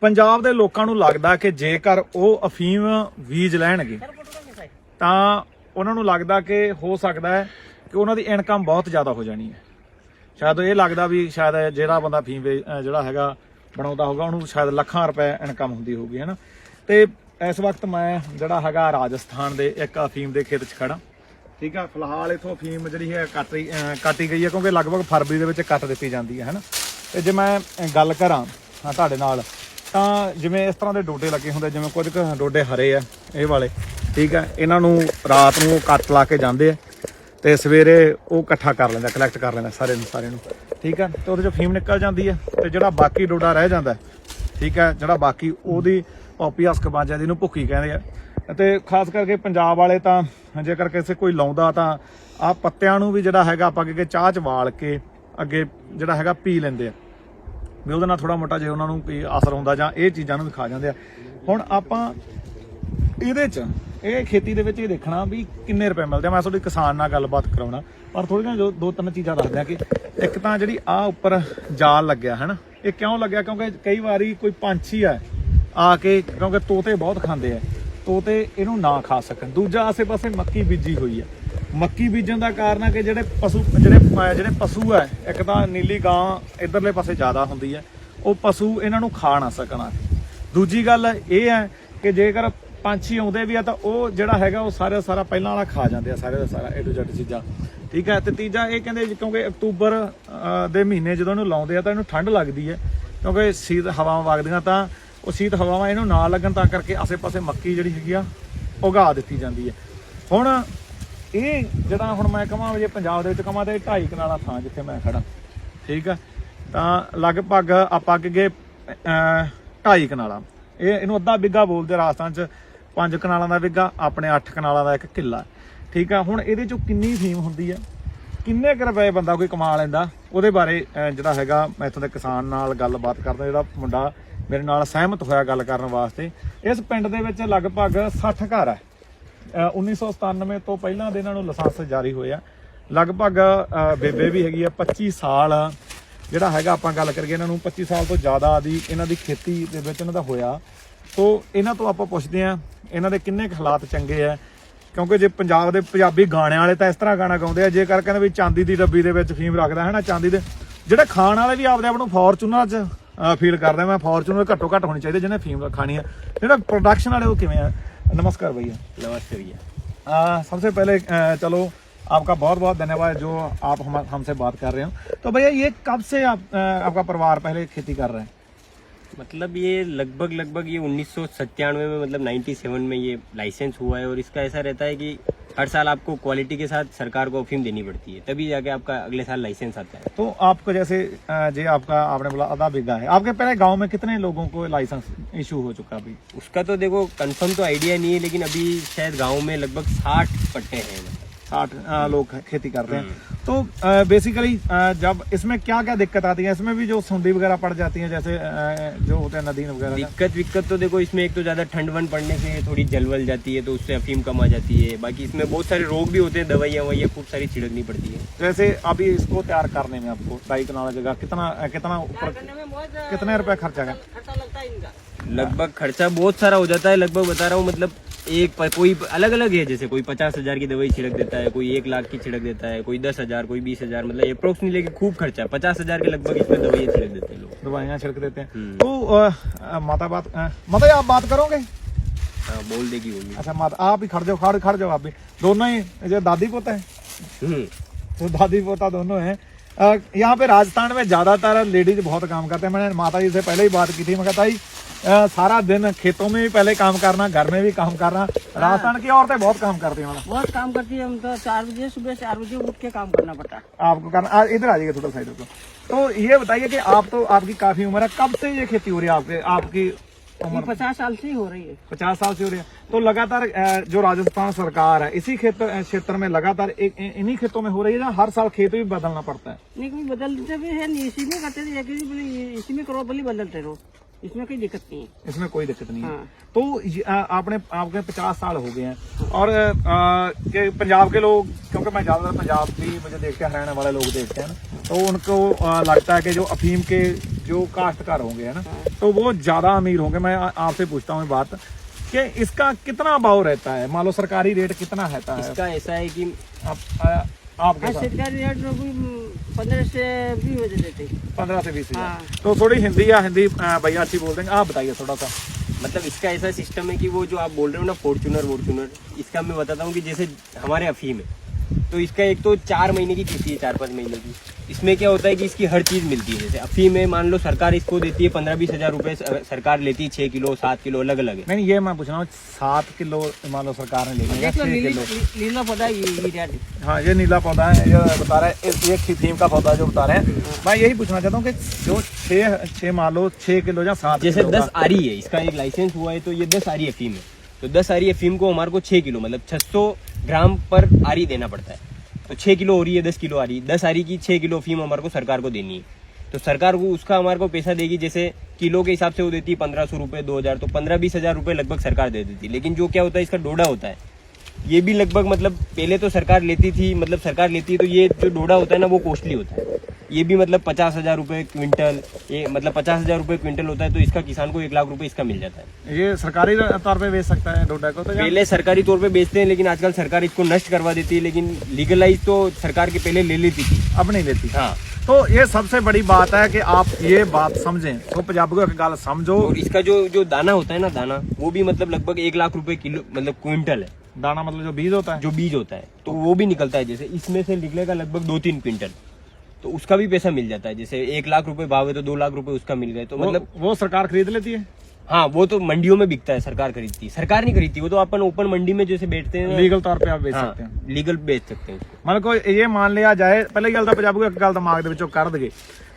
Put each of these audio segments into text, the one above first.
ਪੰਜਾਬ ਦੇ ਲੋਕਾਂ ਨੂੰ ਲੱਗਦਾ ਕਿ ਜੇਕਰ ਉਹ ਅਫੀਮ ਬੀਜ ਲੈਣਗੇ ਤਾਂ ਉਹਨਾਂ ਨੂੰ ਲੱਗਦਾ ਕਿ ਹੋ ਸਕਦਾ ਹੈ ਕਿ ਉਹਨਾਂ ਦੀ ਇਨਕਮ ਬਹੁਤ ਜ਼ਿਆਦਾ ਹੋ ਜਾਣੀ ਹੈ। ਸ਼ਾਇਦ ਇਹ ਲੱਗਦਾ ਵੀ ਸ਼ਾਇਦ ਜਿਹੜਾ ਬੰਦਾ ਅਫੀਮ ਜਿਹੜਾ ਹੈਗਾ ਬਣਾਉਂਦਾ ਹੋਗਾ ਉਹਨੂੰ ਸ਼ਾਇਦ ਲੱਖਾਂ ਰੁਪਏ ਇਨਕਮ ਹੁੰਦੀ ਹੋਊਗੀ, ਹੈ ਨਾ। ਤੇ ਇਸ ਵਕਤ ਮੈਂ ਜਿਹੜਾ ਹੈਗਾ ਰਾਜਸਥਾਨ ਦੇ ਇੱਕ ਅਫੀਮ ਦੇ ਖੇਤ 'ਚ ਖੜਾ, ਠੀਕ ਆ। ਫਿਲਹਾਲ ਇਥੋਂ ਅਫੀਮ ਜਿਹੜੀ ਹੈ ਕੱਟੀ ਗਈ ਹੈ ਕਿਉਂਕਿ ਲਗਭਗ ਫਰਵਰੀ ਦੇ ਵਿੱਚ ਕੱਟ ਦਿੱਤੀ ਜਾਂਦੀ ਹੈ ਨਾ। ਤੇ ਜੇ ਮੈਂ ਗੱਲ ਕਰਾਂ ਤੁਹਾਡੇ ਨਾਲ ਤਾਂ ਜਿਵੇਂ ਇਸ ਤਰ੍ਹਾਂ ਦੇ ਡੋਡੇ ਲੱਗੇ ਹੁੰਦੇ, ਜਿਵੇਂ ਕੁਝ ਕੁ ਡੋਡੇ ਹਰੇ ਆ ਇਹ ਵਾਲੇ, ਠੀਕ ਹੈ। ਇਹਨਾਂ ਨੂੰ ਰਾਤ ਨੂੰ ਕੱਟ ਲਾ ਕੇ ਜਾਂਦੇ ਆ ਤੇ ਸਵੇਰੇ ਉਹ ਇਕੱਠਾ ਕਰ ਲੈਂਦਾ, ਕਲੈਕਟ ਕਰ ਲੈਂਦਾ ਸਾਰੇ ਨੂੰ, ਠੀਕ ਹੈ। ਤੇ ਉਹਦੇ 'ਚੋਂ ਫੀਮ ਨਿਕਲ ਜਾਂਦੀ ਹੈ ਤੇ ਜਿਹੜਾ ਬਾਕੀ ਡੋਡਾ ਰਹਿ ਜਾਂਦਾ, ਠੀਕ ਹੈ, ਜਿਹੜਾ ਬਾਕੀ ਉਹਦੀ ਪੋਪੀ ਹਸਕਬਾਜ਼ਾਂ ਦੀ ਨੂੰ ਭੁੱਕੀ ਕਹਿੰਦੇ ਆ। ਤੇ ਖਾਸ ਕਰਕੇ ਪੰਜਾਬ ਵਾਲੇ ਤਾਂ ਜੇਕਰ ਕਿਸੇ ਕੋਈ ਲਾਉਂਦਾ ਤਾਂ ਆਹ ਪੱਤਿਆਂ ਨੂੰ ਵੀ ਜਿਹੜਾ ਹੈਗਾ ਆਪਾਂ ਅੱਗੇ ਚਾਹ 'ਚ ਵਾਲ ਕੇ ਅੱਗੇ ਜਿਹੜਾ ਹੈਗਾ ਪੀ ਲੈਂਦੇ ਆ ਵੀ ਉਹਦੇ ਨਾਲ ਥੋੜਾ ਮੋਟਾ ਜੇ ਉਹਨਾਂ ਨੂੰ ਕੋਈ ਅਸਰ ਹੁੰਦਾ ਜਾਂ ਇਹ ਚੀਜ਼ਾਂ ਨੂੰ ਵੀ ਖਾ ਜਾਂਦੇ ਆ। ਹੁਣ ਆਪਾਂ ਇਹਦੇ 'ਚ ਇਹ ਖੇਤੀ ਦੇ ਵਿੱਚ ਇਹ ਦੇਖਣਾ ਵੀ ਕਿੰਨੇ ਰੁਪਏ ਮਿਲਦੇ ਆ। ਮੈਂ ਤੁਹਾਡੀ ਕਿਸਾਨ ਨਾਲ ਗੱਲਬਾਤ ਕਰਾਉਣਾ, ਪਰ ਥੋੜ੍ਹੀਆਂ ਜੋ 2-3 ਚੀਜ਼ਾਂ ਦੱਸਦੇ ਆ ਕਿ ਇੱਕ ਤਾਂ ਜਿਹੜੀ ਆਹ ਉੱਪਰ ਜਾਲ ਲੱਗਿਆ ਹੈ ਨਾ, ਇਹ ਕਿਉਂ ਲੱਗਿਆ ਕਿਉਂਕਿ ਕਈ ਵਾਰੀ ਕੋਈ ਪੰਛੀ ਆ ਕੇ, ਕਿਉਂਕਿ ਤੋਤੇ ਬਹੁਤ ਖਾਂਦੇ ਆ, ਤੋਤੇ ਇਹਨੂੰ ਨਾ ਖਾ ਸਕਣ। ਦੂਜਾ ਆਸੇ-ਪਾਸੇ ਮੱਕੀ ਬੀਜੀ ਹੋਈ ਹੈ, ਮੱਕੀ ਬੀਜਣ ਦਾ ਕਾਰਨ ਹੈ ਕਿ ਜਿਹੜੇ ਪਸ਼ੂ ਹੈ, ਇੱਕ ਤਾਂ ਨੀਲੀ ਗਾਂ ਇਧਰਲੇ ਪਾਸੇ ਜ਼ਿਆਦਾ ਹੁੰਦੀ ਹੈ, ਉਹ ਪਸ਼ੂ ਇਹਨਾਂ ਨੂੰ ਖਾ ਨਾ ਸਕਣ। ਦੂਜੀ ਗੱਲ ਇਹ ਹੈ ਕਿ ਜੇਕਰ ਪੰਛੀ ਆਉਂਦੇ ਵੀ ਆ ਤਾਂ ਉਹ ਜਿਹੜਾ ਹੈਗਾ ਉਹ ਸਾਰਾ ਪਹਿਲਾਂ ਵਾਲਾ ਖਾ ਜਾਂਦੇ ਆ, ਸਾਰੇ ਦਾ ਸਾਰਾ A to Z ਚੀਜ਼ਾਂ, ਠੀਕ ਹੈ। ਤੇ ਤੀਜਾ ਇਹ ਕਹਿੰਦੇ ਕਿਉਂਕਿ ਅਕਤੂਬਰ ਦੇ ਮਹੀਨੇ ਜਦੋਂ ਇਹਨੂੰ ਲਾਉਂਦੇ ਆ ਤਾਂ ਇਹਨੂੰ ਠੰਡ ਲੱਗਦੀ ਹੈ ਕਿਉਂਕਿ ਸ਼ੀਤ ਹਵਾਵਾਂ ਵਗਦੀਆਂ, ਤਾਂ ਉਹ ਸ਼ੀਤ ਹਵਾਵਾਂ ਇਹਨੂੰ ਨਾ ਲੱਗਣ ਤਾਂ ਕਰਕੇ ਆਸੇ-ਪਾਸੇ ਮੱਕੀ ਜਿਹੜੀ ਹੈਗੀ ਆ ਉਗਾ ਦਿੱਤੀ ਜਾਂਦੀ ਹੈ। ਹੁਣ ਇਹ ਜਿਹੜਾ ਹੁਣ ਮੈਂ ਕਹਾਂ ਜੇ ਪੰਜਾਬ ਦੇ ਵਿੱਚ ਕਹਾਂ ਤਾਂ ਇਹ 2.5 ਕਨਾਲਾਂ ਥਾਂ ਜਿੱਥੇ ਮੈਂ ਖੜਾ, ਠੀਕ ਹੈ, ਤਾਂ ਲਗਭਗ ਆਪਾਂ ਅੱਗੇ 2.5 ਕਨਾਲਾਂ, ਇਹਨੂੰ ਅੱਧਾ ਬਿੱਗਾ ਬੋਲਦੇ ਰਾਜਸਥਾਨ 'ਚ, 5 ਕਨਾਲਾਂ ਦਾ ਬਿੱਗਾ, ਆਪਣੇ 8 ਕਨਾਲਾਂ ਦਾ ਇੱਕ ਕਿੱਲਾ, ਠੀਕ ਆ। ਹੁਣ ਇਹਦੇ 'ਚੋਂ ਕਿੰਨੀ ਫੀਮ ਹੁੰਦੀ ਆ, ਕਿੰਨੇ ਕੁ ਰੁਪਏ ਬੰਦਾ ਕੋਈ ਕਮਾ ਲੈਂਦਾ, ਉਹਦੇ ਬਾਰੇ ਜਿਹੜਾ ਹੈਗਾ ਮੈਂ ਇੱਥੋਂ ਦੇ ਕਿਸਾਨ ਨਾਲ ਗੱਲਬਾਤ ਕਰਦਾ, ਜਿਹੜਾ ਮੁੰਡਾ ਮੇਰੇ ਨਾਲ ਸਹਿਮਤ ਹੋਇਆ ਗੱਲ ਕਰਨ ਵਾਸਤੇ। ਇਸ ਪਿੰਡ ਦੇ ਵਿੱਚ ਲਗਭਗ 60 ਘਰ ਹੈ। 1997 ਤੋਂ ਪਹਿਲਾਂ ਦੇ ਇਹਨਾਂ ਨੂੰ ਲਾਇਸੈਂਸ ਜਾਰੀ ਹੋਇਆ। ਲਗਭਗ ਬੇਬੇ ਵੀ ਹੈਗੀ ਆ 25 ਸਾਲ, ਜਿਹੜਾ ਹੈਗਾ ਆਪਾਂ ਗੱਲ ਕਰੀਏ ਇਹਨਾਂ ਨੂੰ 25 ਸਾਲ ਤੋਂ ਜ਼ਿਆਦਾ ਦੀ ਇਹਨਾਂ ਦੀ ਖੇਤੀ ਦੇ ਵਿੱਚ ਇਹਨਾਂ ਦਾ ਹੋਇਆ। ਸੋ ਇਹਨਾਂ ਤੋਂ ਆਪਾਂ ਪੁੱਛਦੇ ਹਾਂ ਇਹਨਾਂ ਦੇ ਕਿੰਨੇ ਕੁ ਹਾਲਾਤ ਚੰਗੇ ਆ, ਕਿਉਂਕਿ ਜੇ ਪੰਜਾਬ ਦੇ ਪੰਜਾਬੀ ਗਾਣਿਆਂ ਵਾਲੇ ਤਾਂ ਇਸ ਤਰ੍ਹਾਂ ਗਾਣਾ ਗਾਉਂਦੇ ਆ, ਜੇਕਰ ਕਹਿੰਦੇ ਵੀ ਚਾਂਦੀ ਦੀ ਡੱਬੀ ਦੇ ਵਿੱਚ ਫੀਮ ਰੱਖਦਾ ਹੈ ਨਾ, ਚਾਂਦੀ ਦੇ ਜਿਹੜੇ ਖਾਣ ਵਾਲੇ ਵੀ ਆਪਦੇ ਆਪ ਨੂੰ ਫੋਰਚੂਨਰ 'ਚ ਫੀਲ ਕਰਦੇ। ਮੈਂ ਫੋਰਚੂਨਰ ਘੱਟੋ ਘੱਟ होनी चाहिए ਜਿਹਨੇ ਫੀਮ खानी है। ਜਿਹੜਾ प्रोडक्शन वाले वो किमें है। नमस्कार भैया। नमस्ते भैया। सबसे पहले चलो आपका बहुत बहुत धन्यवाद जो आप हमसे बात कर रहे हो। तो भैया ये कब से आपका परिवार पहले खेती कर रहे हैं? मतलब ये लगभग ये 1997 में, मतलब 97 में ये लाइसेंस हुआ है। और इसका ऐसा रहता है कि हर साल आपको क्वालिटी के साथ सरकार को अफीम देनी पड़ती है, तभी जाके आपका अगले साल लाइसेंस आता है। तो आपको जैसे आपने बोला आधा बीघा है, आपके पहले गांव में कितने लोगों को लाइसेंस इशू हो चुका अभी? उसका तो देखो कंफर्म तो आइडिया नहीं है, लेकिन अभी शायद गाँव में लगभग 60 पट्टे हैं, 60 लोग खेती करते हैं। तो बेसिकली जब इसमें क्या क्या दिक्कत आती है? इसमें भी जो सुंडी वगैरह पड़ जाती है, जैसे जो होते हैं नदी वगैरह। दिक्कत तो देखो इसमें एक तो ज्यादा ठंड वंड पड़ने से थोड़ी जलवल जाती है, तो उससे अफीम कम आ जाती है। बाकी इसमें बहुत सारे रोग भी होते हैं, दवाइयाँ ववाइयाँ खूब सारी छिड़कनी पड़ती है। जैसे अभी इसको तैयार करने में आपको 2.5 कनाल जगह कितना ऊपर कितने रुपए खर्चा है? लगभग खर्चा बहुत सारा हो जाता है। लगभग बता रहा हूँ, मतलब कोई अलग अलग है, जैसे कोई 50,000 की दवाई छिड़क देता है, कोई 1 लाख की छिड़क देता है, कोई 10,000, कोई 20,000, मतलब अप्रोक्स नहीं, लेकिन खूब खर्चा 50,000 के लगभग इसमें दवाइयाँ छिड़क देते हैं लोग, दवाइयाँ छिड़क देते हैं। तो माता आप बात करोगे? हाँ, बोल देगी होगी। अच्छा माता आप ही खड़ जाओ आप भी, दोनों ही जो दादी पोता है, तो दादी पोता दोनों है। यहाँ पे राजस्थान में ज्यादातर लेडीज बहुत काम करते हैं। मैंने माता जी से पहले ही बात की थी, मैं कहता ही सारा दिन खेतों में भी पहले काम करना, घर में भी काम करना। राजस्थान की औरतें बहुत काम करती हैं, बहुत काम करती है। उनको 4 बजे सुबह 4 बजे उठ के काम करना पड़ता है आपको करना। इधर आ जाइए थोड़ा साइड को। तो ये बताइए कि आप तो आपकी काफी उम्र है, कब से ये खेती हो रही है आपकी उम्र? 50 साल से ही हो रही है। 50 साल से हो रही है। तो लगातार जो राजस्थान सरकार है इसी क्षेत्र में लगातार इन्हीं खेतों में हो रही है, या हर साल खेत भी बदलना पड़ता है? नहीं, कोई बदलते भी है, नहीं इसी में करते थे, इसी में क्रॉप वाली बदलते रहो, इसमें कोई दिक्कत नहीं है। इसमें कोई दिक्कत नहीं है। हाँ। तो आपके 50 साल हो गए हैं, और पंजाब के लोग, क्योंकि मैं ज्यादातर पंजाब भी मुझे देखते हैं, हरियाणा वाले लोग देखते हैं ना, तो उनको लगता है कि जो अफीम के जो काश्तकार होंगे, है ना, तो वो ज्यादा अमीर होंगे। मैं आपसे पूछता हूँ बात कि इसका कितना भाव रहता है, मान लो सरकारी रेट कितना रहता है इसका ऐसा है कि आपके साथ? सरकारी रेट में भी 15 से 20 बजे देते 15 से 20 हाँ। तो थोड़ी हिंदी या हिंदी भैया अच्छी बोल देंगे, आप बताइए थोड़ा सा। मतलब इसका ऐसा सिस्टम है कि वो जो आप बोल रहे हो ना फॉर्च्यूनर, इसका मैं बताता हूँ कि जैसे हमारे अफीम है तो इसका एक तो 4 महीने की किस्ती है, 4-5 महीने की। इसमें क्या होता है कि इसकी हर चीज मिलती है। जैसे अफीम में मान लो सरकार इसको देती है 15-20 हजार रुपए, सरकार लेती है 6 किलो 7 किलो अलग अलग है। नहीं, ये मैं पूछ रहा हूँ 7 किलो मान लो सरकार ने ले लिया, 6 किलो। लीला पता ये रेट है। हाँ, ये नीला पौधा है, ये बता रहे हैं, ये थीम का पौधा जो बता रहे हैं। मैं यही पूछना चाहता हूँ कि जो 6 मान लो 6 किलो या 7 जैसे किलो 10 आरी है, इसका एक लाइसेंस हुआ है तो ये 10 आरी अफीम है। तो 10 आरी अफीम को हमारे को 6 किलो मतलब 600 ग्राम पर आरी देना पड़ता है। तो 6 किलो हो रही है 10 किलो आ रही है, 10 आरी की 6 किलो अफीम हमारे को सरकार को देनी है। तो सरकार को उसका हमारे को पैसा देगी, जैसे किलो के हिसाब से वो देती है 1500 रुपए 2000, तो 15-20 हजार रुपए लगभग सरकार दे देती है। लेकिन जो क्या होता है इसका डोडा होता है, ये भी लगभग मतलब पहले तो सरकार लेती थी, मतलब सरकार लेती है तो ये जो डोडा होता है ना वो कॉस्टली होता है। ये भी मतलब 50,000 रुपए क्विंटल, ये मतलब 50,000 रुपए क्विंटल होता है। तो इसका किसान को 1 लाख रुपए इसका मिल जाता है। ये सरकारी तौर पे बेच सकता है डोडा को तो? पहले सरकारी तौर पे बेचते हैं, लेकिन आजकल सरकार इसको नष्ट करवा देती है। लेकिन लीगलाइज तो सरकार के पहले ले लेती थी, अब नहीं लेती। हाँ। तो ये सबसे बड़ी बात है कि आप ये बात समझें, तो पंजाबियों की गल समझो। और इसका जो दाना होता है ना, दाना वो भी मतलब लगभग 1 लाख रुपए किलो मतलब क्विंटल है। दाना मतलब जो बीज होता है, जो बीज होता है तो वो भी निकलता है। जैसे इसमें से निकलेगा लगभग 2-3 क्विंटल, तो उसका भी पैसा मिल जाता है। जैसे 1 लाख रुपए भाव है तो 2 लाख रुपए उसका मिल गए। तो मतलब वो सरकार खरीद लेती है। हाँ, वो तो मंडियों में बिकता है, सरकार खरीदती है। सरकार नहीं खरीदती, वो तो अपन ओपन मंडी में जैसे बेचते हैं, लीगल तौर पे आप बेच हाँ, सकते हैं। लीगल बेच सकते हैं उसको। मतलब कोई ये मान लिया जाए, ਪਹਿਲੀ ਗੱਲ ਤਾਂ ਪੰਜਾਬੀ ਇੱਕ ਗੱਲ ਦਿਮਾਗ ਦੇ ਵਿੱਚੋਂ ਕੱਢ ਦਗੇ,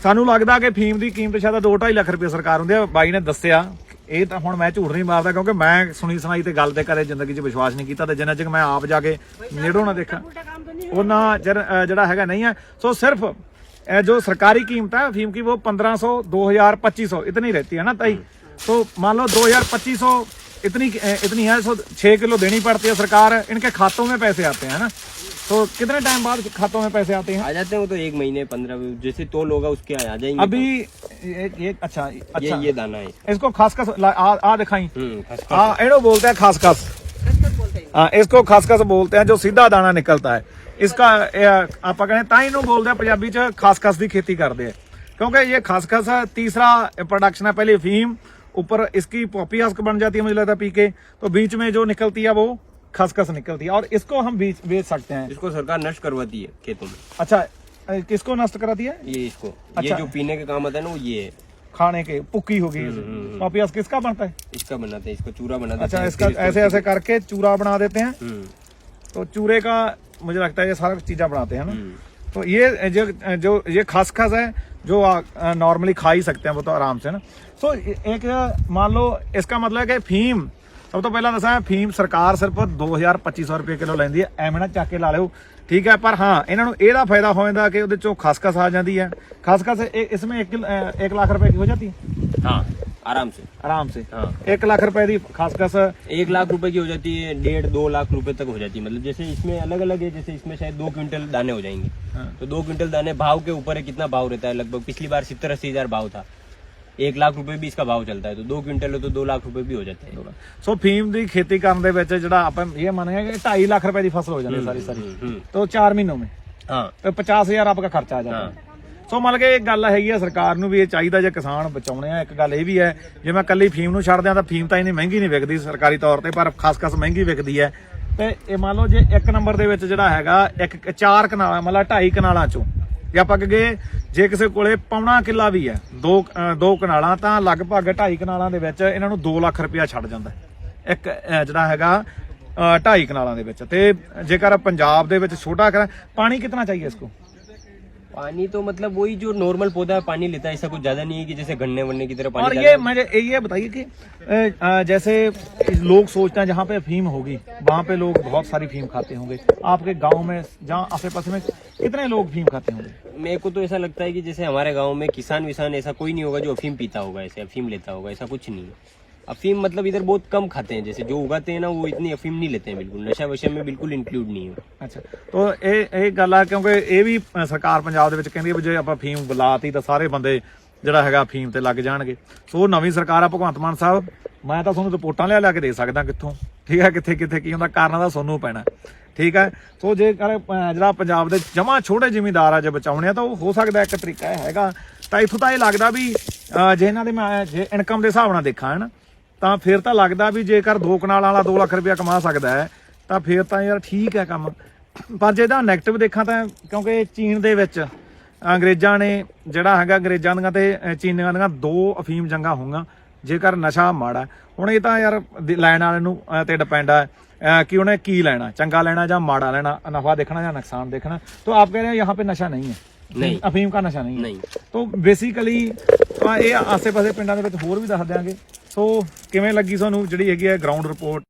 ਸਾਨੂੰ ਲੱਗਦਾ ਕਿ ਫੀਮ ਦੀ ਕੀਮਤ ਸ਼ਾਇਦ 2-2.5 ਲੱਖ ਰੁਪਏ ਸਰਕਾਰ ਹੁੰਦੀ ਹੈ। ਬਾਈ ਨੇ ਦੱਸਿਆ, ਇਹ ਤਾਂ ਹੁਣ ਮੈਂ ਝੂਠ ਨਹੀਂ ਮਾਰਦਾ ਕਿਉਂਕਿ ਮੈਂ ਸੁਣੀ ਸੁਣਾਈ ਤੇ ਗੱਲ ਤੇ ਕਦੇ ਜ਼ਿੰਦਗੀ 'ਚ ਵਿਸ਼ਵਾਸ ਨਹੀਂ ਕੀਤਾ, ਤੇ ਜਿੰਨਾ ਚਿਰ ਮੈਂ ਆਪ ਜਾ ਕੇ ਨੇੜੋਂ ਨਾ ਦੇਖਾਂ ਉਹਨਾਂ ਜਿਹੜਾ ਹੈਗਾ ਨਹੀਂ ਹੈ। ਸੋ सिर्फ जो सरकारी कीमत है अफीम की वो 1500, 2000, 2500 इतनी रहती है ना ताई। तो मान लो 2000-2500 इतनी है। सो 6 किलो देनी पड़ती है सरकार, इनके खातों में पैसे आते हैं ना। तो कितने टाइम बाद खातों में पैसे आते हैं? आ जाते हैं वो तो 1 महीने 15 जैसे तोल होगा उसके आ जाएंगे। अभी ये अच्छा ये दाना है, इसको खसखस आ दिखाई, खसखस। हाँ इनको बोलते हैं खसखस। हाँ, इसको खसखस बोलते हैं, जो सीधा दाना निकलता है इसका। आप कहते हैं ताई बोलते हैं पंजाबी च खसखस की खेती करते हैं, क्योंकि ये खसखस तीसरा प्रोडक्शन है। पहले अफीम, ऊपर इसकी पॉपी हस्क बन जाती है मुझे लगता है पी के, तो बीच में जो निकलती है वो खसखस निकलती है, और इसको हम बेच सकते हैं। इसको सरकार नष्ट करवाती है खेतों में। अच्छा, किसको नष्ट कराती है? ये इसको अच्छा। ये जो पीने के काम आता है ना वो ये है, खाने के पुक्की होगी। पॉपी हस्क किसका बनता है? इसका बनाते हैं, इसको चूरा बनाते हैं। अच्छा, इसका ऐसे ऐसे करके चूरा बना देते हैं। तो चूरे का मुझे लगता है ये सारा चीजें बनाते हैं ना। तो ये जो ये खसखस है जो नॉर्मली खा ही सकते हैं वो तो आराम से ना। सो एक मान लो इसका मतलब है कि फीम, सब तो पहला दसा फीम सरकार सिर्फ 2000-2500 रुपए किलो ਲੈਂਦੀ ਹੈ, ਐਵੇਂ ਨਾ ਚੱਕ ਕੇ ਲਾ ਲਿਓ, ठीक है। पर हाँ, ਇਹਨਾਂ ਨੂੰ ਇਹਦਾ फायदा हो ਜਾਂਦਾ कि ਉਹਦੇ ਚੋਂ खसखस आ जाती है। खसखस इसमें 1 लाख रुपए की हो जाती है। हाँ, आराम से आराम से। हाँ। 1 लाख रुपए की खसखस 1 लाख रुपए की हो जाती है, 1.5-2 लाख रुपए तक हो जाती है। मतलब जैसे इसमें अलग अलग है, जैसे इसमें शायद 2 क्विंटल दाने हो जाएंगे। हाँ। तो 2 क्विंटल दाने भाव के ऊपर है, कितना भाव रहता है। लगभग पिछली बार 70-80 हजार भाव था, 1 लाख रुपए भी इसका भाव चलता है। तो 2 क्विंटल है तो 2 लाख रुपए भी हो जाते हैं। ਸੋ ਫੀਮ ਦੀ खेती ਕਰਨ ਦੇ ਵਿੱਚ ਜਿਹੜਾ ਆਪਾਂ ਇਹ ਮੰਨਿਆ ਕਿ 2.5 ਲੱਖ रुपए की फसल हो जाती है सारी। तो 4 महीनों में हाँ, तो 50,000 आपका खर्चा आ जाता है। ਸੋ ਮਤਲਬ ਕਿ ਇੱਕ ਗੱਲ ਹੈਗੀ ਆ, ਸਰਕਾਰ ਨੂੰ ਵੀ ਇਹ ਚਾਹੀਦਾ ਜੇ ਕਿਸਾਨ ਬਚਾਉਣੇ ਆ। ਇੱਕ ਗੱਲ ਇਹ ਵੀ ਹੈ, ਜੇ ਮੈਂ ਕੱਲੀ ਫੀਮ ਨੂੰ ਛੱਡ ਦਿਆਂ ਤਾਂ ਫੀਮ ਤਾਂ ਇੰਨੀ ਮਹਿੰਗੀ ਨਹੀਂ ਵਿਕਦੀ ਸਰਕਾਰੀ ਤੌਰ ਤੇ, ਪਰ ਖਸਖਸ ਮਹਿੰਗੀ ਵਿਕਦੀ ਹੈ। ਤੇ ਇਹ ਮੰਨ ਲਓ ਜੇ 1 ਨੰਬਰ ਦੇ ਵਿੱਚ ਜਿਹੜਾ ਹੈਗਾ 4 ਕਨਾਲਾਂ ਮਤਲਬ 2.5 ਕਨਾਲਾਂ ਚੋਂ ਜੇ ਆਪਾਂ ਕਹੇ ਜੇ ਕਿਸੇ ਕੋਲੇ ਪੌਣਾ ਕਿੱਲਾ ਵੀ ਹੈ, 2 ਕਨਾਲਾਂ, ਤਾਂ ਲਗਭਗ 2.5 ਕਨਾਲਾਂ ਦੇ ਵਿੱਚ ਇਹਨਾਂ ਨੂੰ 2 ਲੱਖ ਰੁਪਇਆ ਛੱਡ ਜਾਂਦਾ ਇੱਕ ਜਿਹੜਾ ਹੈਗਾ 2.5 ਕਨਾਲਾਂ ਦੇ ਵਿੱਚ। ਤੇ ਜੇਕਰ ਪੰਜਾਬ ਦੇ ਵਿੱਚ ਛੋਟਾ ਕਰਾਂ, ਪਾਣੀ कितना चाहिए इसको? पानी तो मतलब वही जो नॉर्मल पौधा पानी लेता है, ऐसा कुछ ज्यादा नहीं है कि जैसे गन्ने वन्ने की तरह पानी। और ज्यादा ये मुझे ये बताइए कि जैसे लोग सोचते हैं जहाँ पे अफीम होगी वहाँ पे लोग बहुत सारी फीम खाते होंगे, आपके गांव में जहाँ आसे पास में कितने लोग फीम खाते होंगे? मेरे को तो ऐसा लगता है कि जैसे हमारे गांव में किसान विसान ऐसा कोई नहीं होगा जो अफीम पीता होगा, ऐसे अफीम लेता होगा, ऐसा कुछ नहीं है। अफीम मतलब इधर बहुत कम खाते हैं, जैसे जो उगाते हैं ना वो इतनी अफीम नहीं लेते हैं, बिल्कुल नशा वशा में बिल्कुल इंक्लूड नहीं है। अच्छा, तो ਇਹ ਗੱਲ ਆ ਕਿਉਂਕਿ ਇਹ ਵੀ ਸਰਕਾਰ ਪੰਜਾਬ ਦੇ ਵਿੱਚ ਕਹਿੰਦੀ ਹੈ ਵੀ ਜੇ ਆਪਾਂ ਫੀਮ ਬੁਲਾਤੀ ਤਾਂ ਸਾਰੇ ਬੰਦੇ ਜਿਹੜਾ ਹੈਗਾ ਅਫੀਮ ਤੇ ਲੱਗ ਜਾਣਗੇ। ਸੋ ਨਵੀਂ ਸਰਕਾਰ ਆ ਭਗਵੰਤ ਮਾਨ ਸਾਹਿਬ, ਮੈਂ ਤਾਂ ਤੁਹਾਨੂੰ ਰਿਪੋਰਟਾਂ ਲਿਆ ਕੇ ਦੇ ਸਕਦਾ ਕਿੱਥੋਂ, ਠੀਕ ਹੈ, ਕਿੱਥੇ ਕਿੱਥੇ ਕੀ ਹੁੰਦਾ, ਕਾਰਨਾਂ ਦਾ ਤੁਹਾਨੂੰ ਪੈਣਾ, ਠੀਕ ਹੈ। ਸੋ ਜੇਕਰ ਜਿਹੜਾ ਪੰਜਾਬ ਦੇ ਜਮਾਂ ਛੋਟੇ ਜ਼ਿਮੀਂਦਾਰ ਆ ਜੇ ਬਚਾਉਣੇ ਆ ਤਾਂ ਉਹ ਹੋ ਸਕਦਾ ਇੱਕ ਤਰੀਕਾ ਇਹ ਹੈਗਾ। ਤਾਂ ਇੱਥੋਂ ਤਾਂ ਇਹ ਲੱਗਦਾ ਵੀ ਜੇ ਇਹਨਾਂ ਦੇ ਮੈਂ ਜੇ ਇਨਕਮ ਦੇ ਹਿਸਾਬ ਨਾਲ ਦੇਖਾਂ ਹੈ ਨਾ, ਤਾਂ ਫਿਰ ਤਾਂ ਲੱਗਦਾ ਵੀ ਜੇਕਰ 2 ਕਨਾਲਾਂ ਵਾਲਾ 2 ਲੱਖ ਰੁਪਇਆ ਕਮਾ ਸਕਦਾ ਹੈ ਤਾਂ ਫਿਰ ਤਾਂ ਯਾਰ ਠੀਕ ਹੈ ਕੰਮ। ਪਰ ਜੇ ਇਹਦਾ ਨੈਗੇਟਿਵ ਦੇਖਾਂ ਤਾਂ ਕਿਉਂਕਿ ਚੀਨ ਦੇ ਵਿੱਚ ਅੰਗਰੇਜ਼ਾਂ ਨੇ ਜਿਹੜਾ ਹੈਗਾ, ਅੰਗਰੇਜ਼ਾਂ ਦੀਆਂ ਤੇ ਚੀਨੀਆਂ ਦੀਆਂ 2 ਅਫੀਮ ਜੰਗਾਂ ਹੋਈਆਂ। ਜੇਕਰ ਨਸ਼ਾ ਮਾੜਾ, ਹੁਣ ਇਹ ਤਾਂ ਯਾਰ ਲੈਣ ਵਾਲੇ ਨੂੰ ਤੇ ਡਿਪੈਂਡ ਹੈ कि उन्हें की लेना, चंगा लेना या माड़ा लेना, नफा देखना या नुकसान देखना। तो आप कह रहे हैं यहाँ पे नशा नहीं है, नहीं, अफीम का नशा नहीं है। नहीं। तो बेसिकली ये आसे पासे पिंडां दे विच होर भी दस देंगे। सो किवें लगी सानू जिहड़ी हैगी है ग्राउंड रिपोर्ट।